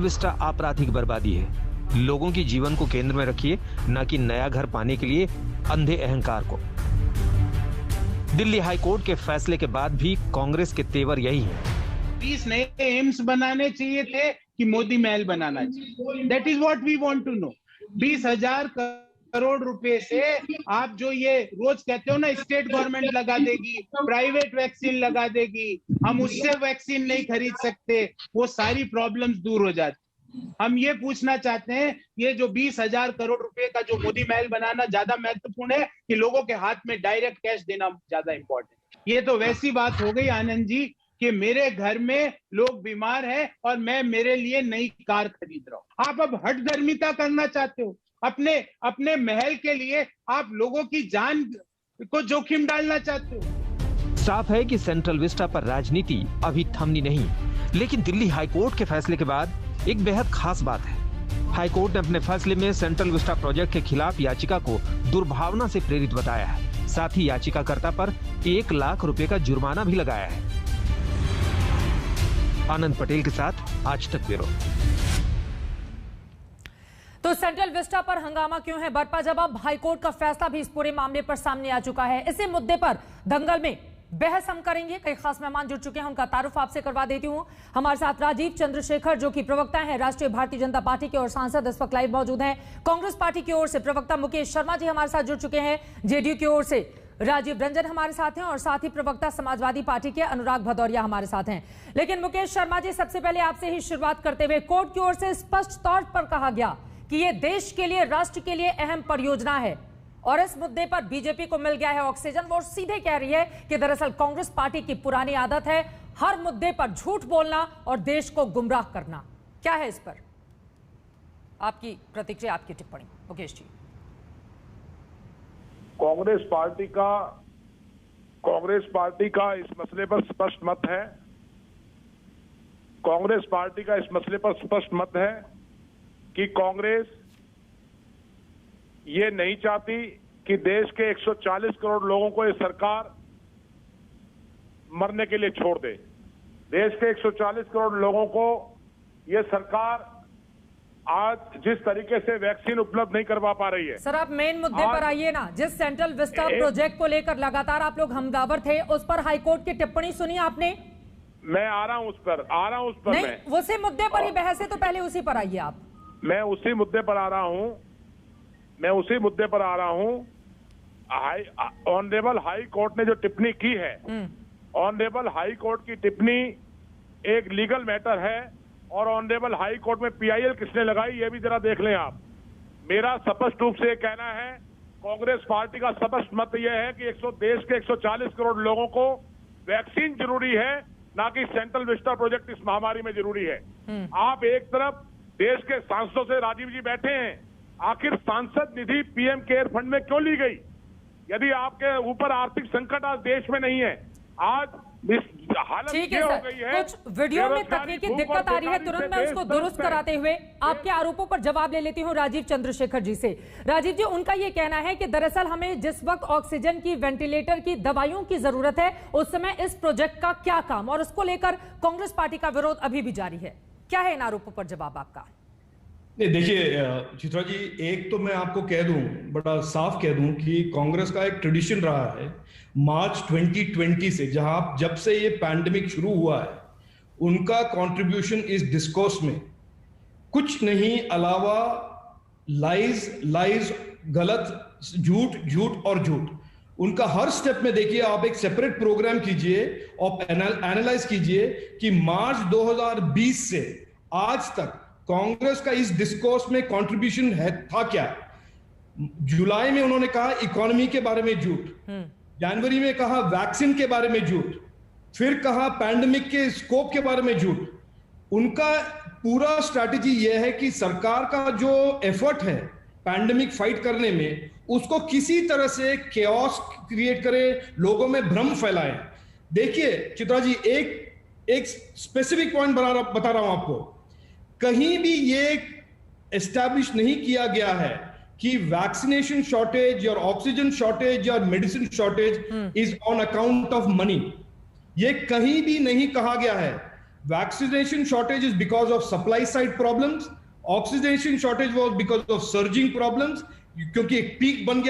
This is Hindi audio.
विस्टा आपराधिक बर्बादी है। लोगों की जीवन को केंद्र में रखिए, न कि नया घर पाने के लिए अंधे अहंकार को। दिल्ली हाईकोर्ट के फैसले के बाद भी कांग्रेस के तेवर यही है। 20 नए एम्स बनाने चाहिए थे कि मोदी महल बनाना चाहिए? That is what we want to know. 20,000 crore रुपए से आप जो ये रोज कहते हो ना, स्टेट गवर्नमेंट लगा देगी, प्राइवेट वैक्सीन लगा देगी, हम उससे वैक्सीन नहीं खरीद सकते, वो सारी प्रॉब्लम्स दूर हो जाती। हम ये पूछना चाहते हैं, ये जो 20,000 करोड़ रुपए का जो मोदी महल बनाना ज्यादा महत्वपूर्ण है कि लोगों के हाथ में डायरेक्ट कैश देना ज्यादा इंपॉर्टेंट? ये तो वैसी बात हो गई आनंद जी कि मेरे घर में लोग बीमार हैं और मैं मेरे लिए नई कार खरीद रहा हूं। आप अब हठधर्मिता करना चाहते हो, अपने महल के लिए आप लोगों की जान को जोखिम डालना चाहते हो। साफ है कि सेंट्रल विस्टा पर राजनीति अभी थमनी नहीं, लेकिन दिल्ली हाईकोर्ट के फैसले के बाद एक बेहद खास बात है। हाईकोर्ट ने अपने फैसले में सेंट्रल विस्टा प्रोजेक्ट के खिलाफ याचिका को दुर्भावना से प्रेरित बताया है। साथ ही याचिकाकर्ता पर 1 लाख रुपए का जुर्माना भी लगाया है। आनंद पटेल के साथ आज तक ब्यूरो। तो सेंट्रल विस्टा पर हंगामा क्यों है बरपा? जब अब हाईकोर्ट का फैसला भी इस पूरे मामले पर सामने आ चुका है। इसी मुद्दे पर दंगल में बहस हम करेंगे। कई खास मेहमान जुड़ चुके हैं, उनका तारुफ आपसे करवा देती हूं। हमारे साथ राजीव चंद्रशेखर, जो कि प्रवक्ता हैं राष्ट्रीय भारतीय जनता पार्टी के और सांसद, इस वक्त लाइव मौजूद हैं। कांग्रेस पार्टी की ओर से प्रवक्ता मुकेश शर्मा जी हमारे साथ जुड़ चुके हैं। जेडीयू की ओर से राजीव रंजन हमारे साथ हैं और साथ ही प्रवक्ता समाजवादी पार्टी के अनुराग भदौरिया हमारे साथ हैं। लेकिन मुकेश शर्मा जी, सबसे पहले आपसे ही शुरुआत करते हुए, कोर्ट की ओर से स्पष्ट तौर पर कहा गया कि यह देश के लिए, राष्ट्र के लिए अहम परियोजना है और इस मुद्दे पर बीजेपी को मिल गया है ऑक्सीजन। वो सीधे कह रही है कि दरअसल कांग्रेस पार्टी की पुरानी आदत है हर मुद्दे पर झूठ बोलना और देश को गुमराह करना। क्या है इस पर आपकी प्रतिक्रिया, आपकी टिप्पणी मुकेश जी? कांग्रेस पार्टी का इस मसले पर स्पष्ट मत है। कांग्रेस पार्टी का इस मसले पर स्पष्ट मत है कि कांग्रेस ये नहीं चाहती कि देश के 140 करोड़ लोगों को ये सरकार मरने के लिए छोड़ दे। देश के 140 करोड़ लोगों को ये सरकार आज जिस तरीके से वैक्सीन उपलब्ध नहीं करवा पा रही है। सर, आप मेन मुद्दे पर आइए ना। जिस सेंट्रल विस्टा प्रोजेक्ट को लेकर लगातार आप लोग हमलावर थे, उस पर हाईकोर्ट की टिप्पणी सुनी आपने? मैं आ रहा हूं उस पर नहीं, उसी मुद्दे पर ही बहस है, तो पहले उसी पर आइए आप। मैं उसी मुद्दे पर आ रहा हूं। ऑनरेबल हाई कोर्ट ने जो टिप्पणी की है, ऑनरेबल हाई कोर्ट की टिप्पणी एक लीगल मैटर है और ऑनरेबल हाई कोर्ट में पीआईएल किसने लगाई ये भी जरा देख लें आप। मेरा स्पष्ट रूप से कहना है, कांग्रेस पार्टी का स्पष्ट मत यह है कि देश के 140 करोड़ लोगों को वैक्सीन जरूरी है, ना कि सेंट्रल विस्टा प्रोजेक्ट इस महामारी में जरूरी है। आप एक तरफ देश के सांसदों से राजीव जी बैठे हैं, आखिर सांसद निधि पीएम केयर फंड में क्यों ली गई? यदि आपके ऊपर आर्थिक संकट आज देश में नहीं है, आज इस हालत ये हो गई है, कुछ वीडियो में तकनीकी दिक्कत आ रही है, तुरंत मैं उसको दुरुस्त कराते हुए आपके आरोपों पर जवाब ले लेती हूं राजीव चंद्रशेखर जी से। राजीव जी, उनका ये कहना है कि दरअसल हमें जिस वक्त ऑक्सीजन की, वेंटिलेटर की, दवाइयों की जरूरत है, उस समय इस प्रोजेक्ट का क्या काम, और उसको लेकर कांग्रेस पार्टी का विरोध अभी भी जारी है। क्या है इन आरोपों पर जवाब आपका? नहीं, देखिए चित्रा जी, एक तो मैं आपको कह दूं, बड़ा साफ कह दूं कि कांग्रेस का एक ट्रेडिशन रहा है मार्च 2020 से, जब से ये पैंडेमिक शुरू हुआ है, उनका कंट्रीब्यूशन इस डिस्कोर्स में कुछ नहीं अलावा लाइज, गलत, झूठ और झूठ। उनका हर स्टेप में देखिए, आप एक सेपरेट प्रोग्राम कीजिए और एनालाइज कीजिए कि मार्च 2020 से आज तक कांग्रेस का इस डिस्कोर्स में कंट्रीब्यूशन था क्या। जुलाई में उन्होंने कहा इकोनॉमी के बारे में झूठ, जनवरी में कहा वैक्सीन के बारे में झूठ, फिर कहा पैंडेमिक के स्कोप के बारे में झूठ। उनका पूरा स्ट्रैटेजी यह है कि सरकार का जो एफर्ट है पैंडेमिक फाइट करने में, उसको किसी तरह से केओस क्रिएट करे, लोगों में भ्रम फैलाए। देखिए चित्रा जी, एक स्पेसिफिक पॉइंट बता रहा हूं आपको। कहीं भी ये एस्टैब्लिश नहीं किया गया है कि वैक्सीनेशन शॉर्टेज या ऑक्सीजन शॉर्टेज या medicine shortage is on account of money. ये कहीं भी नहीं कहा गया है। Vaccination shortage is because of supply side problems, oxygenation shortage was because of surging problems, क्योंकि एक पीक बन गया